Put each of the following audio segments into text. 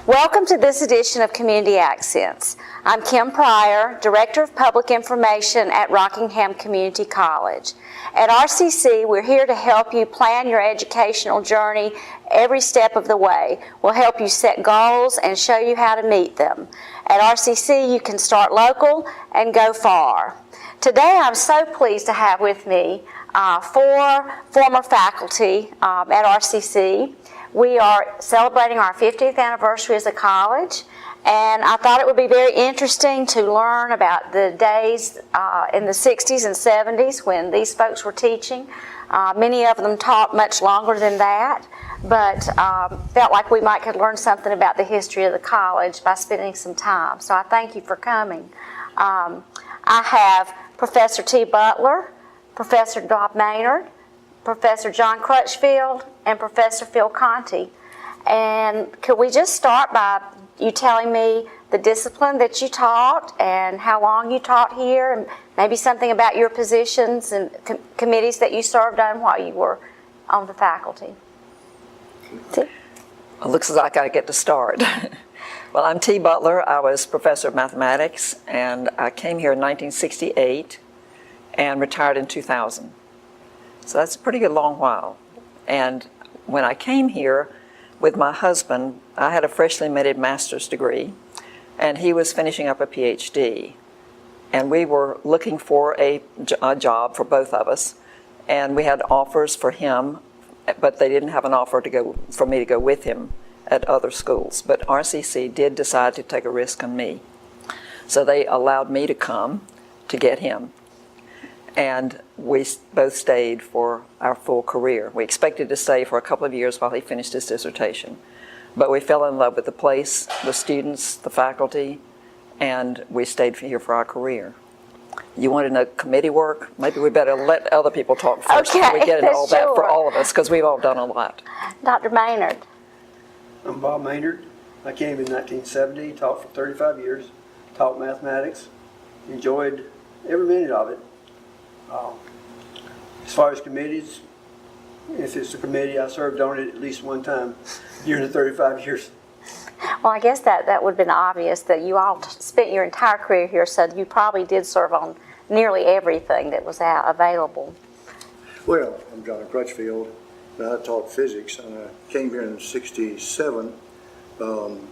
Welcome to this edition of Community Accents. I'm Kim Pryor, Director of Public Information at Rockingham Community College. At RCC, we're here to help you plan your educational journey every step of the way. We'll help you set goals and show you how to meet them. At RCC, you can start local and go far. Today, I'm so pleased to have with me four former faculty at RCC. We are celebrating our 50th anniversary as a college, and I thought it would be very interesting to learn about the days in the 60s and 70s when these folks were teaching. Many of them taught much longer than that, but felt like we might could learn something about the history of the college by spending some time. So I thank you for coming. I have Professor T. Butler, Professor Bob Maynard, Professor John Crutchfield, and Professor Phil Conte. And could we just start by you telling me the discipline that you taught and how long you taught here, and maybe something about your positions and committees that you served on while you were on the faculty? It looks like I get to start. Well, I'm T. Butler. I was professor of mathematics, and I came here in 1968 and retired in 2000. So that's a pretty good long while. And when I came here with my husband, I had a freshly minted master's degree, and he was finishing up a PhD. And we were looking for a job for both of us, and we had offers for him, but they didn't have an offer for me to go with him at other schools. But RCC did decide to take a risk on me. So they allowed me to come to get him. And we both stayed for our full career. We expected to stay for a couple of years while he finished his dissertation. But we fell in love with the place, the students, the faculty, and we stayed here for our career. You want to know committee work? Maybe we better let other people talk first before we get into all that for all of us, because we've all done a lot. Dr. Maynard. I'm Bob Maynard. I came in 1970, taught for 35 years, taught mathematics, enjoyed every minute of it. As far as committees, if it's a committee, I served on it at least one time during the 35 years. Well, I guess that would have been obvious that you all spent your entire career here, so you probably did serve on nearly everything that was available. Well, I'm John Crutchfield, and I taught physics, and I came here in '67,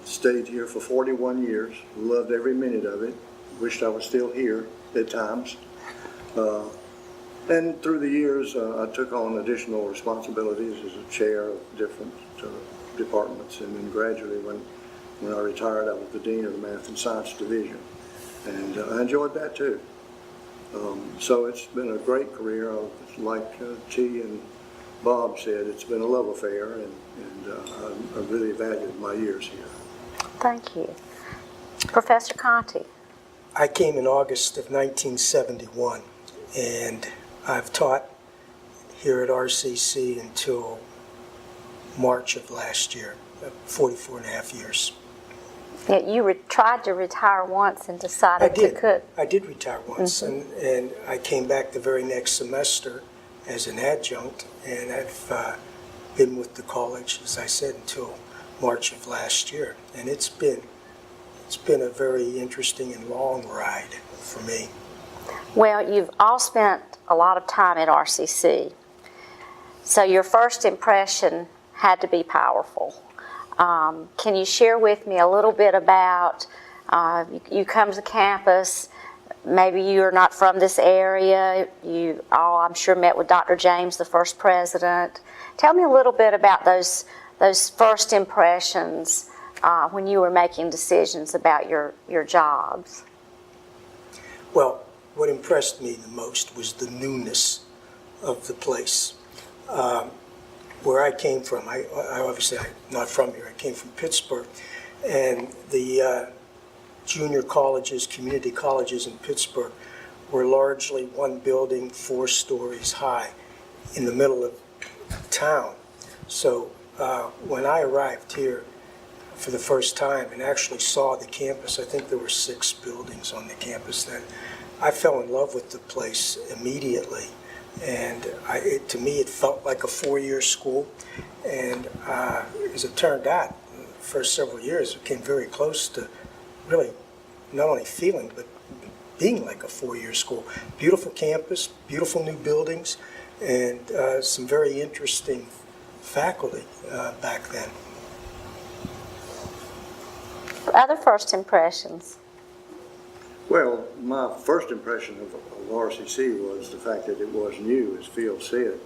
stayed here for 41 years, loved every minute of it, wished I was still here at times. And through the years, I took on additional responsibilities as a chair of different departments, and then gradually, when I retired, I was the dean of the Math and Science Division, and I enjoyed that too. So it's been a great career. Like T and Bob said, it's been a love affair, and I really valued my years here. Thank you. Professor Conte. I came in August of 1971, and I've taught here at RCC until March of last year, 44 and a half years. Yeah, you tried to retire once and decided to quit. I did retire once, and I came back the very next semester as an adjunct, and I've been with the college, as I said, until March of last year. And it's been a very interesting and long ride for me. Well, you've all spent a lot of time at RCC, so your first impression had to be powerful. Can you share with me a little bit about, you come to campus, maybe you're not from this area, you all, I'm sure, met with Dr. James, the first president. Tell me a little bit about those first impressions when you were making decisions about your jobs. Well, what impressed me the most was the newness of the place. Where I came from, I obviously I'm not from here, I came from Pittsburgh, and the junior colleges, community colleges in Pittsburgh were largely one building, 4 stories high in the middle of town. So when I arrived here for the first time and actually saw the campus, I think there were 6 buildings on the campus then, I fell in love with the place immediately. And to me, it felt like a 4-year school. And as it turned out, first several years, it came very close to really not only feeling, but being like a four-year school. Beautiful campus, beautiful new buildings, and some very interesting faculty back then. Other first impressions? Well, my first impression of RCC was the fact that it was new, as Phil said,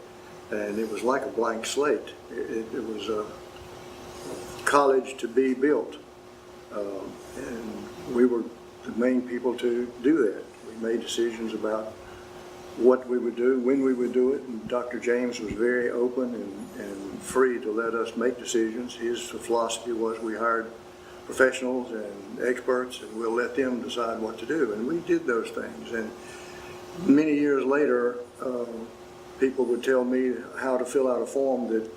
and it was like a blank slate. It was a college to be built, and we were the main people to do that. We made decisions about what we would do, when we would do it, and Dr. James was very open and free to let us make decisions. His philosophy was we hired professionals and experts, and we'll let them decide what to do. And we did those things. And many years later, people would tell me how to fill out a form that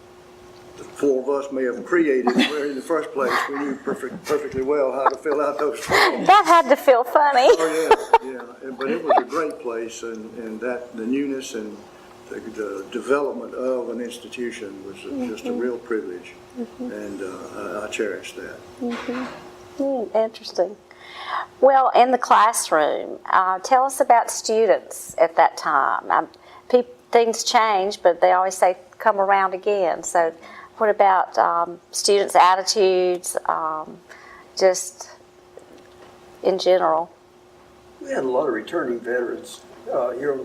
the four of us may have created, where in the first place we knew perfectly well how to fill out those forms. That had to feel funny. Oh, yeah. But it was a great place, and that the newness and the development of an institution was just a real privilege, and I cherish that. Interesting. Well, in the classroom, tell us about students at that time. Things change, but they always say come around again. So what about students' attitudes, just in general? We had a lot of returning veterans here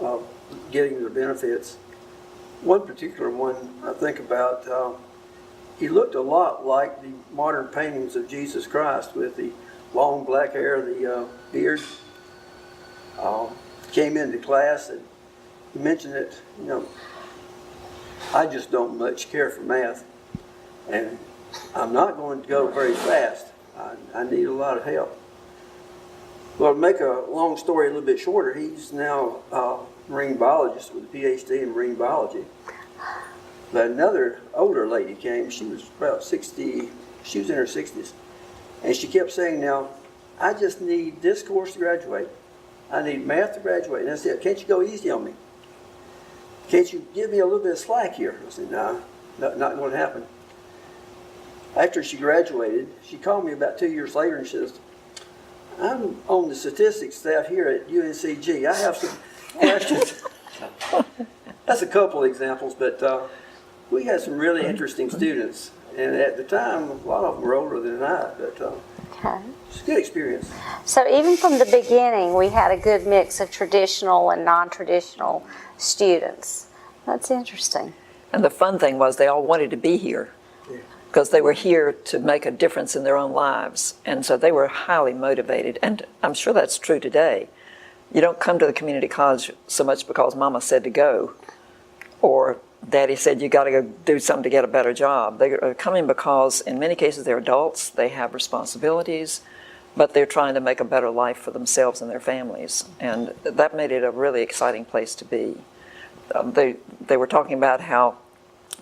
on getting their benefits. One particular one I think about, he looked a lot like the modern paintings of Jesus Christ with the long black hair, the beard. Came into class and he mentioned that, I just don't much care for math, and I'm not going to go very fast. I need a lot of help. Well, to make a long story a little bit shorter, he's now a marine biologist with a PhD in marine biology. But another older lady came. She was about 60. She was in her 60s. And she kept saying, now, I just need this course to graduate. I need math to graduate. And I said, can't you go easy on me? Can't you give me a little bit of slack here? I said, no, not going to happen. After she graduated, she called me about 2 years later and she says, I'm on the statistics staff here at UNCG. I have some questions. That's a couple examples, but we had some really interesting students. And at the time, a lot of them were older than I, but Okay. it's a good experience. So even from the beginning, we had a good mix of traditional and non-traditional students. That's interesting. And the fun thing was they all wanted to be here because they were here to make a difference in their own lives. And so they were highly motivated. And I'm sure that's true today. You don't come to the community college so much because mama said to go or daddy said you got to go do something to get a better job. They are coming because in many cases they're adults, they have responsibilities, but they're trying to make a better life for themselves and their families. And that made it a really exciting place to be. They were talking about how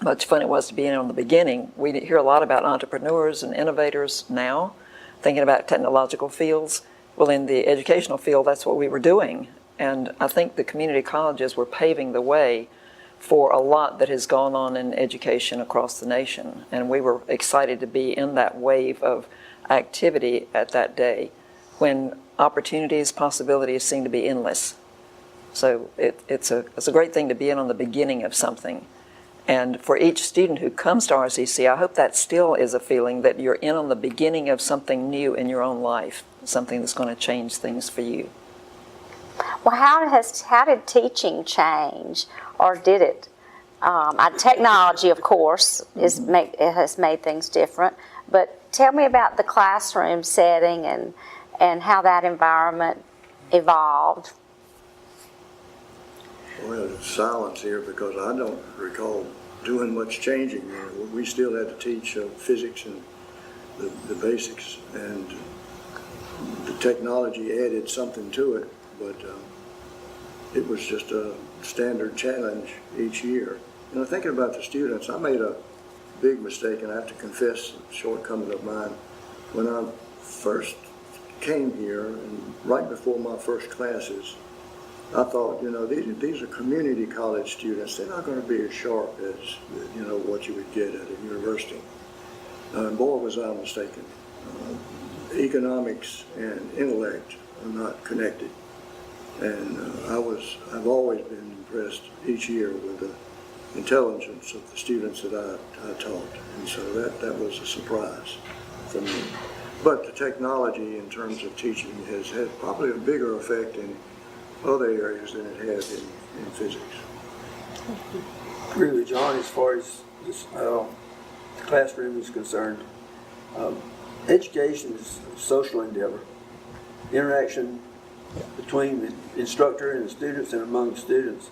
much fun it was to be in on the beginning. We hear a lot about entrepreneurs and innovators now, thinking about technological fields. Well, in the educational field, that's what we were doing. And I think the community colleges were paving the way for a lot that has gone on in education across the nation. And we were excited to be in that wave of activity at that day when opportunities, possibilities seem to be endless. So it's a great thing to be in on the beginning of something. And for each student who comes to RCC, I hope that still is a feeling that you're in on the beginning of something new in your own life, something that's going to change things for you. Well, how did teaching change, or did it? Technology, of course, it has made things different. But tell me about the classroom setting and how that environment evolved. Well, there's silence here because I don't recall doing much changing. We still had to teach physics and the basics, and the technology added something to it, but it was just a standard challenge each year. You know, thinking about the students, I made a big mistake, and I have to confess a shortcoming of mine. When I first came here, and right before my first classes, I thought, these are community college students. They're not going to be as sharp as, what you would get at a university. Boy, was I mistaken. Economics and intellect are not connected. And I've always been impressed each year with the intelligence of the students that I taught. And so that was a surprise for me. But the technology in terms of teaching has had probably a bigger effect in other areas than it has in physics. Agree with John as far as this, the classroom is concerned. Education is a social endeavor. Interaction between the instructor and the students and among the students.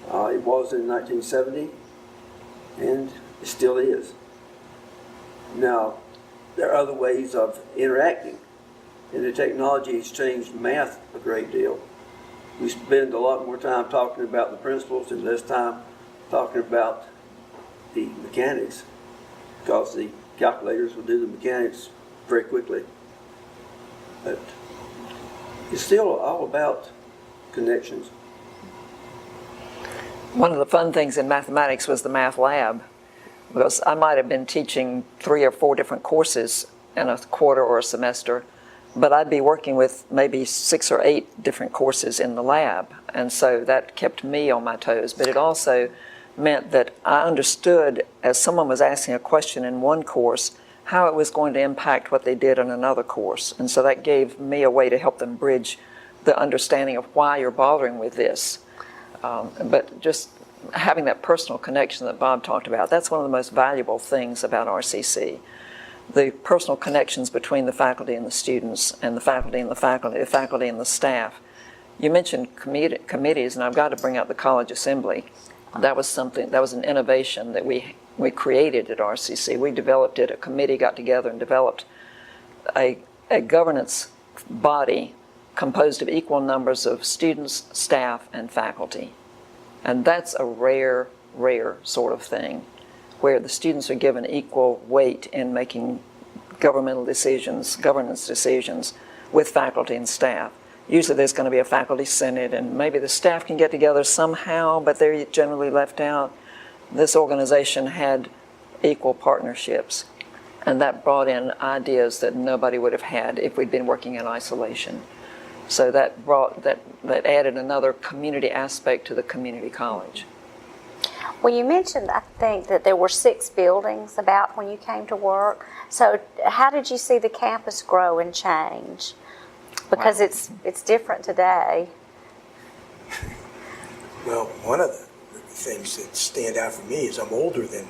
It was in 1970, and it still is. Now, there are other ways of interacting, and the technology has changed math a great deal. We spend a lot more time talking about the principles and less time talking about the mechanics, because the calculators will do the mechanics very quickly. But it's still all about connections. One of the fun things in mathematics was the math lab, because I might have been teaching 3 or 4 different courses in a quarter or a semester, but I'd be working with maybe 6 or 8 different courses in the lab, and so that kept me on my toes. But it also meant that I understood, as someone was asking a question in one course, how it was going to impact what they did in another course, and so that gave me a way to help them bridge the understanding of why you're bothering with this. But just having that personal connection that Bob talked about, that's one of the most valuable things about RCC. The personal connections between the faculty and the students, and the faculty and the faculty, the faculty and the staff. You mentioned committees, and I've got to bring up the college assembly. That was something, that was an innovation that we created at RCC. We developed it, a committee got together and developed a governance body composed of equal numbers of students, staff, and faculty. And that's a rare sort of thing, where the students are given equal weight in making governmental decisions, governance decisions with faculty and staff. Usually there's going to be a faculty senate, and maybe the staff can get together somehow, but they're generally left out. This organization had equal partnerships, and that brought in ideas that nobody would have had if we'd been working in isolation. So that added another community aspect to the community college. Well, you mentioned, I think, that there were 6 buildings about when you came to work. So how did you see the campus grow and change? Because it's different today. Well, one of the things that stand out for me is I'm older than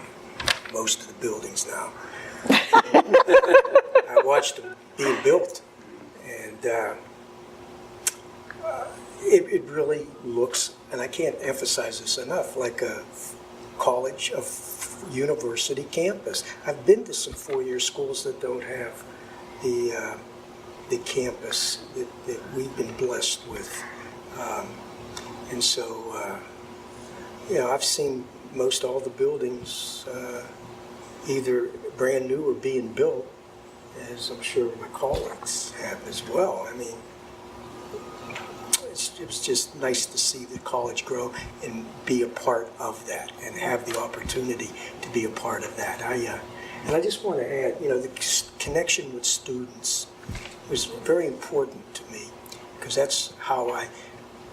most of the buildings now. I watched them being built, and it really looks, and I can't emphasize this enough, like a college, a university campus. I've been to some 4-year schools that don't have the campus that we've been blessed with. And so, I've seen most all the buildings either brand new or being built, as I'm sure my colleagues have as well. I mean, it was just nice to see the college grow and be a part of that and have the opportunity to be a part of that. And I just want to add, the connection with students was very important to me, because that's how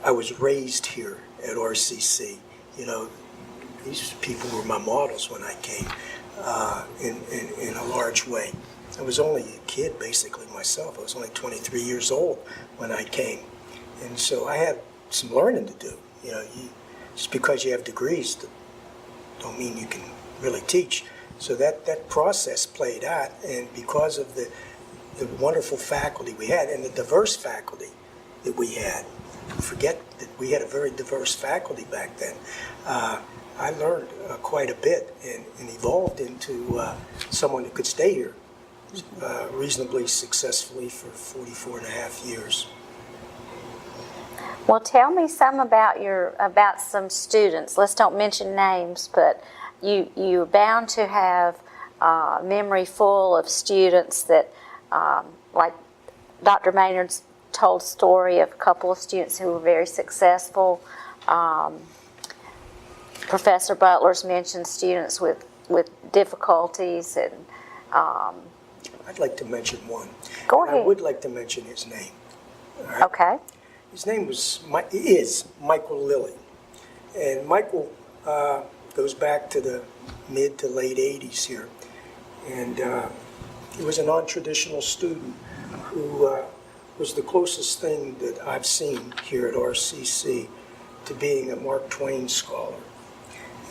I was raised here at RCC. These people were my models when I came in a large way. I was only a kid, basically, myself. I was only 23 years old when I came. And so I had some learning to do. Just because you have degrees don't mean you can really teach. So that process played out, and because of the wonderful faculty we had and the diverse faculty that we had, forget that we had a very diverse faculty back then, I learned quite a bit and evolved into someone who could stay here reasonably successfully for 44 and a half years. Well, tell me some about some students. Let's don't mention names, but you're bound to have memory full of students that, like Dr. Maynard's told a story of a couple of students who were very successful. Professor Butler's mentioned students with difficulties, and I'd like to mention one. Go And I ahead. would like to mention his name. Okay. His name is Michael Lilly. And Michael goes back to the mid to late 80s here. And he was a non-traditional student who was the closest thing that I've seen here at RCC to being a Mark Twain scholar.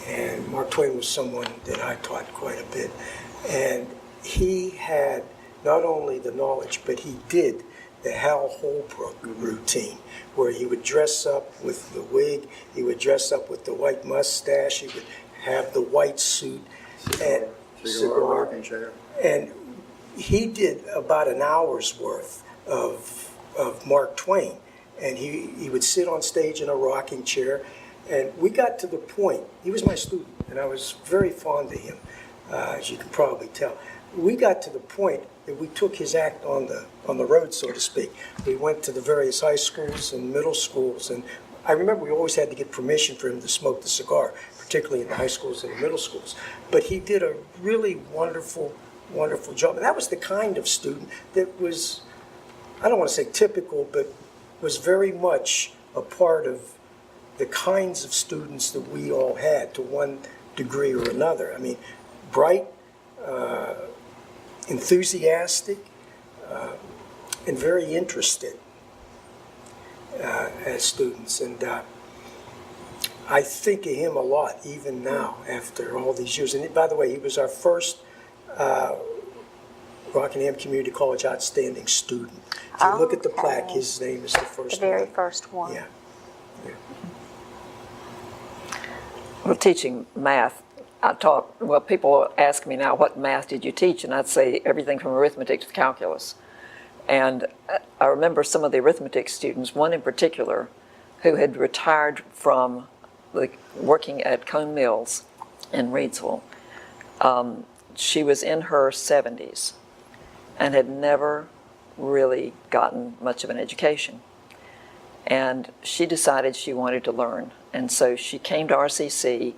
And Mark Twain was someone that I taught quite a bit. And he had not only the knowledge, but he did the Hal Holbrook routine, where he would dress up with the wig, he would dress up with the white mustache, he would have the white suit and Cigar, rocking chair. And he did about an hour's worth of Mark Twain. And he would sit on stage in a rocking chair. And we got to the point, he was my student, and I was very fond of him, as you can probably tell. We got to the point that we took his act on the road, so to speak. We went to the various high schools and middle schools, and I remember we always had to get permission for him to smoke the cigar, particularly in the high schools and the middle schools. But he did a really wonderful, wonderful job. And that was the kind of student that was, I don't want to say typical, but was very much a part of the kinds of students that we all had to one degree or another. I mean, bright, enthusiastic, and very interested as students. And I think of him a lot, even now, after all these years. And by the way, he was our first Rockingham Community College Outstanding Student. If you look at the plaque, his name is the first The very one. first one. Yeah. Well, teaching math, people ask me now, what math did you teach? And I'd say everything from arithmetic to calculus. And I remember some of the arithmetic students, one in particular, who had retired from working at Cone Mills in Reidsville. She was in her 70s and had never really gotten much of an education. And she decided she wanted to learn. And so she came to RCC.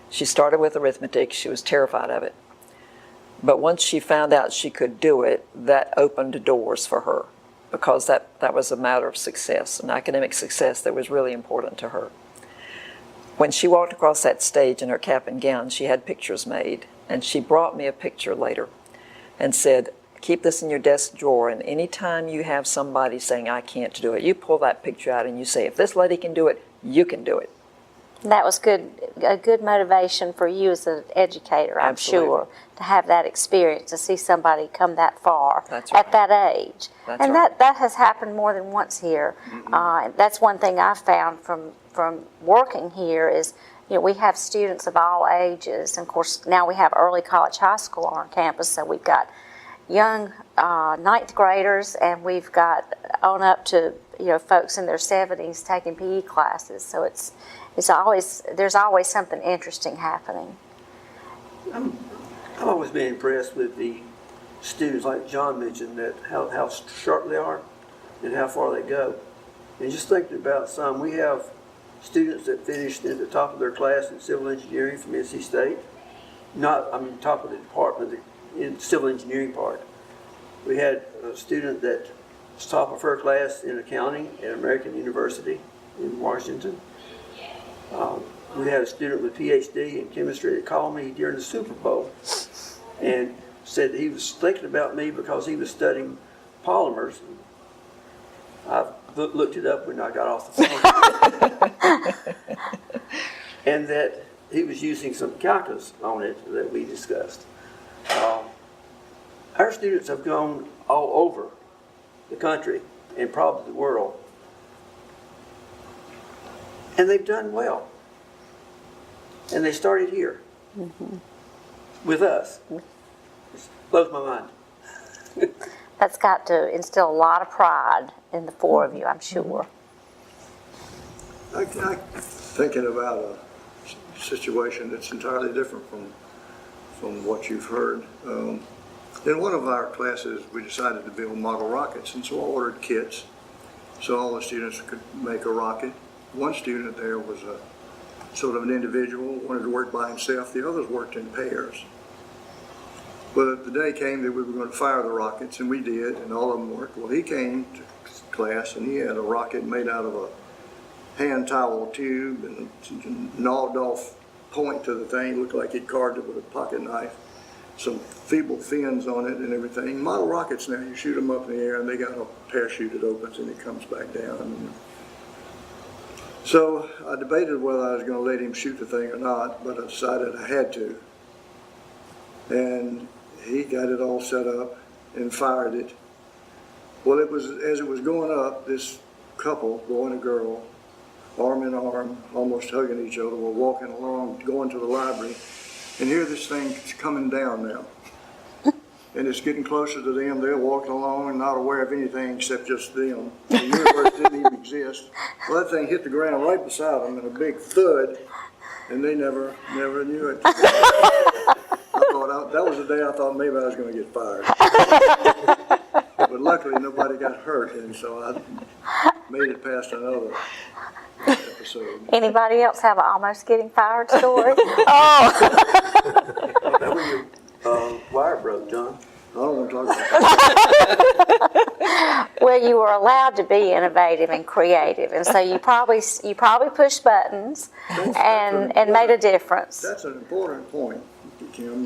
She started with arithmetic. She was terrified of it. But once she found out she could do it, that opened doors for her, because that was a matter of success, an academic success that was really important to her. When she walked across that stage in her cap and gown, she had pictures made. And she brought me a picture later and said, keep this in your desk drawer, and anytime you have somebody saying, I can't do it, you pull that picture out and you say, if this lady can do it, you can do it. That was a good motivation for you as an educator, I'm Absolutely. sure, to have that experience, to see somebody come that far That's at right. that age. That's and right. that has happened more than once here. That's one thing I found from working here is, we have students of all ages. And of course, now we have early college high school on our campus, so we've got young ninth graders, and we've got on up to folks in their 70s taking PE classes. So there's always something interesting happening. I've always been impressed with the students, like John mentioned, that how sharp they are and how far they go. And just thinking about some, we have students that finished at the top of their class in civil engineering from NC State. Top of the department, in civil engineering part. We had a student that was top of her class in accounting at American University in Washington. We had a student with PhD in chemistry that called me during the Super Bowl and said that he was thinking about me because he was studying polymers. I looked it up when I got off the phone. And that he was using some calculus on it that we discussed. Our students have gone all over the country and probably the world. And they've done well. And they started here with us. It blows my mind. That's got to instill a lot of pride in the four of you, I'm sure. I'm thinking about a situation that's entirely different from what you've heard. In one of our classes, we decided to build model rockets, and so I ordered kits so all the students could make a rocket. One student there was a sort of an individual, wanted to work by himself. The others worked in pairs. Well, the day came that we were going to fire the rockets, and we did, and all of them worked. Well, he came to class, and he had a rocket made out of a hand towel tube and a gnawed off point to the thing. It looked like he'd carved it with a pocket knife. Some feeble fins on it and everything. Model rockets now, you shoot them up in the air and they got a parachute that opens and it comes back down. So I debated whether I was going to let him shoot the thing or not, but I decided I had to. And he got it all set up and fired it. Well, it was, as it was going up, this couple, boy and a girl, arm in arm, almost hugging each other, were walking along, going to the library. And here this thing's coming down now. And it's getting closer to them. They're walking along and not aware of anything except just them. The universe didn't even exist. Well, that thing hit the ground right beside them in a big thud, and they never knew it. That was the day I thought maybe I was going to get fired. But luckily nobody got hurt, and so I made it past another episode. Anybody else have an almost getting fired story? That was your wire broke, John. I don't want to talk about that. Well, you were allowed to be innovative and creative, and so you probably pushed buttons and made a difference. That's an important point, Kim,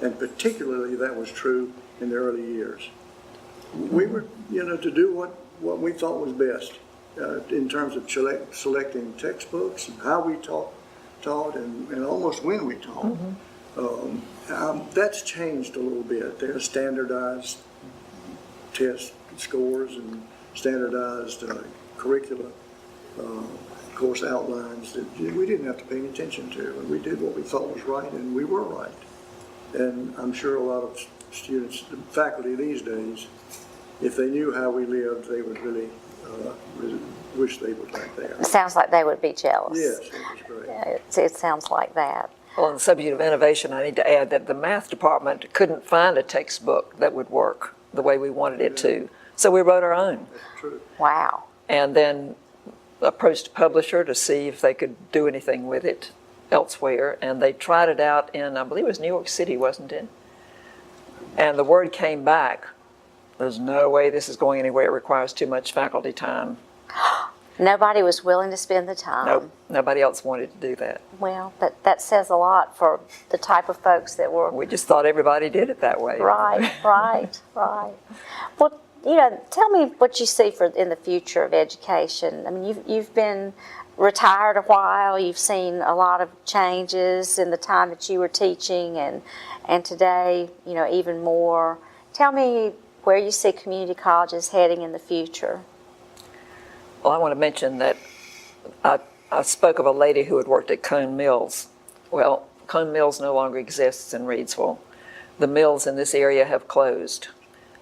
and particularly that was true in the early years. We were, to do what we thought was best in terms of selecting textbooks and how we taught and almost when we taught. That's changed a little bit. There's standardized test scores and standardized curricula, course outlines that we didn't have to pay any attention to. And we did what we thought was right, and we were right. And I'm sure a lot of students, faculty these days, if they knew how we lived, they would really wish they were back there. It sounds like they would be jealous. Yes, it was great. Yeah, it sounds like that. Well, on the subject of innovation, I need to add that the math department couldn't find a textbook that would work the way we wanted it to. So we wrote our own. That's true. Wow. And then approached a publisher to see if they could do anything with it elsewhere. And they tried it out in, I believe it was New York City, wasn't it? And the word came back, there's no way this is going anywhere. It requires too much faculty time. Nobody was willing to spend the time. Nope, nobody else wanted to do that. Well, that says a lot for the type of folks that were. We just thought everybody did it that way. Right. Well, tell me what you see in the future of education. I mean, you've been retired a while. You've seen a lot of changes in the time that you were teaching, and today, even more. Tell me where you see community colleges heading in the future. Well, I want to mention that I spoke of a lady who had worked at Cone Mills. Well, Cone Mills no longer exists in Reidsville. The mills in this area have closed.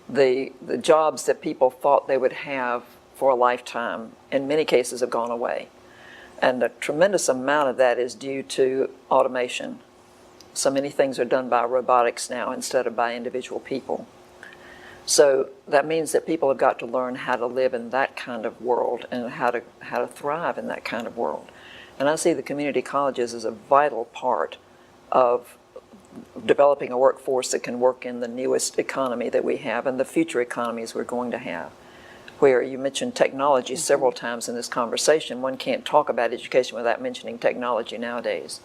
The jobs that people thought they would have for a lifetime, in many cases, have gone away. And a tremendous amount of that is due to automation. So many things are done by robotics now instead of by individual people. So that means that people have got to learn how to live in that kind of world and how to thrive in that kind of world. And I see the community colleges as a vital part of developing a workforce that can work in the newest economy that we have and the future economies we're going to have. Where you mentioned technology several times in this conversation. One can't talk about education without mentioning technology nowadays.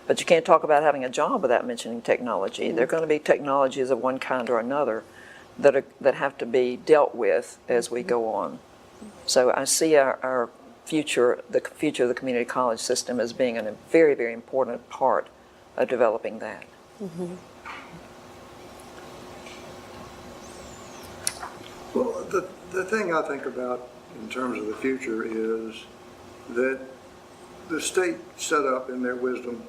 But you can't talk about having a job without mentioning technology. There are going to be technologies of one kind or another that have to be dealt with as we go on. So I see our future, the future of the community college system, as being a very, very important part of developing that. Mm-hmm. Well, the thing I think about in terms of the future is that the state set up in their wisdom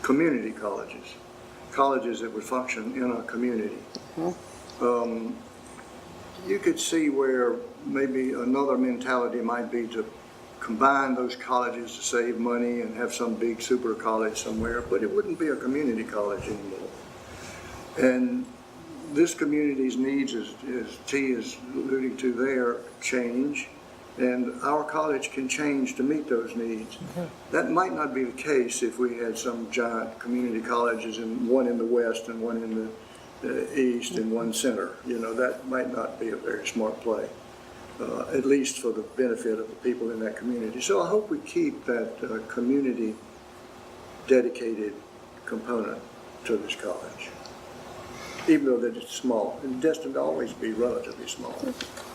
community colleges that would function in a community. Mm-hmm. You could see where maybe another mentality might be to combine those colleges to save money and have some big super college somewhere, but it wouldn't be a community college anymore. And this community's needs, as T is alluding to there, change. And our college can change to meet those needs. That might not be the case if we had some giant community colleges, and one in the west and one in the east and one center. You know, that might not be a very smart play, at least for the benefit of the people in that community. So I hope we keep that community dedicated component to this college, even though that it's small and destined to always be relatively small.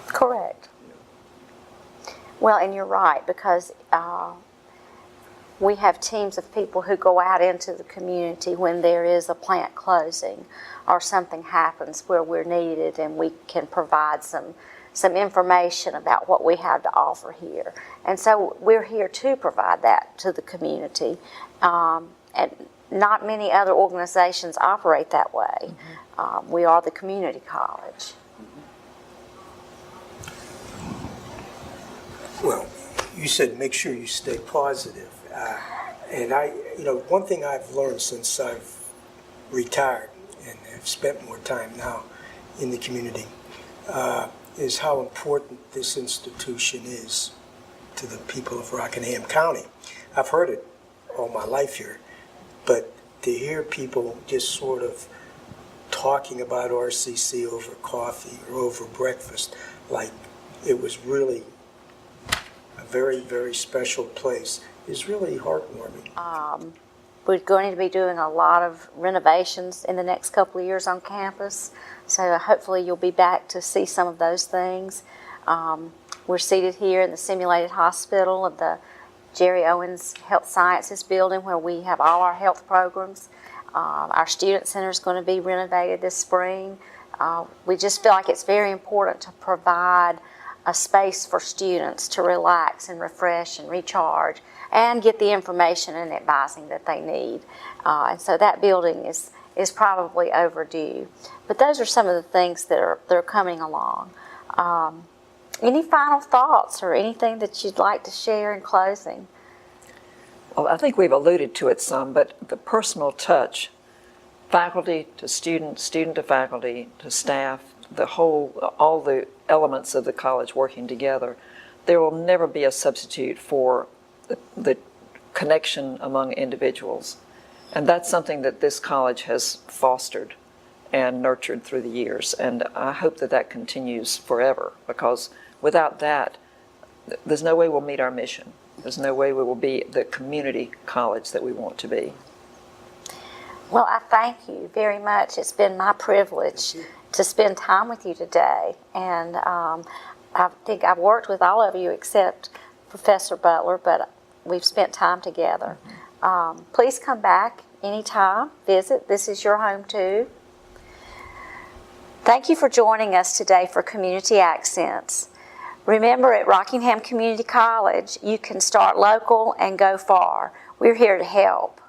Correct. Well, and you're right, because we have teams of people who go out into the community when there is a plant closing or something happens where we're needed, and we can provide some information about what we have to offer here. And so we're here to provide that to the community. And not many other organizations operate that way. We are the community college. Well, you said make sure you stay positive. And one thing I've learned since I've retired and have spent more time now in the community is how important this institution is to the people of Rockingham County. I've heard it all my life here, but to hear people just sort of talking about RCC over coffee or over breakfast, like it was really a very, very special place, is really heartwarming. We're going to be doing a lot of renovations in the next couple of years on campus, so hopefully you'll be back to see some of those things. We're seated here in the simulated hospital of the Jerry Owens Health Sciences building, where we have all our health programs. Our student center is going to be renovated this spring. We just feel like it's very important to provide a space for students to relax and refresh and recharge and get the information and advising that they need. And so that building is probably overdue. But those are some of the things that are coming along. Any final thoughts or anything that you'd like to share in closing? Well, I think we've alluded to it some, but the personal touch, faculty to student, student to faculty to staff, all the elements of the college working together, there will never be a substitute for the connection among individuals. And that's something that this college has fostered and nurtured through the years. And I hope that that continues forever, because without that, there's no way we'll meet our mission. There's no way we will be the community college that we want to be. Well, I thank you very much. It's been my privilege to spend time with you today. And I think I've worked with all of you except Professor Butler, but we've spent time together. Please come back anytime, visit. This is your home too. Thank you for joining us today for Community Accents. Remember, at Rockingham Community College, you can start local and go far. We're here to help.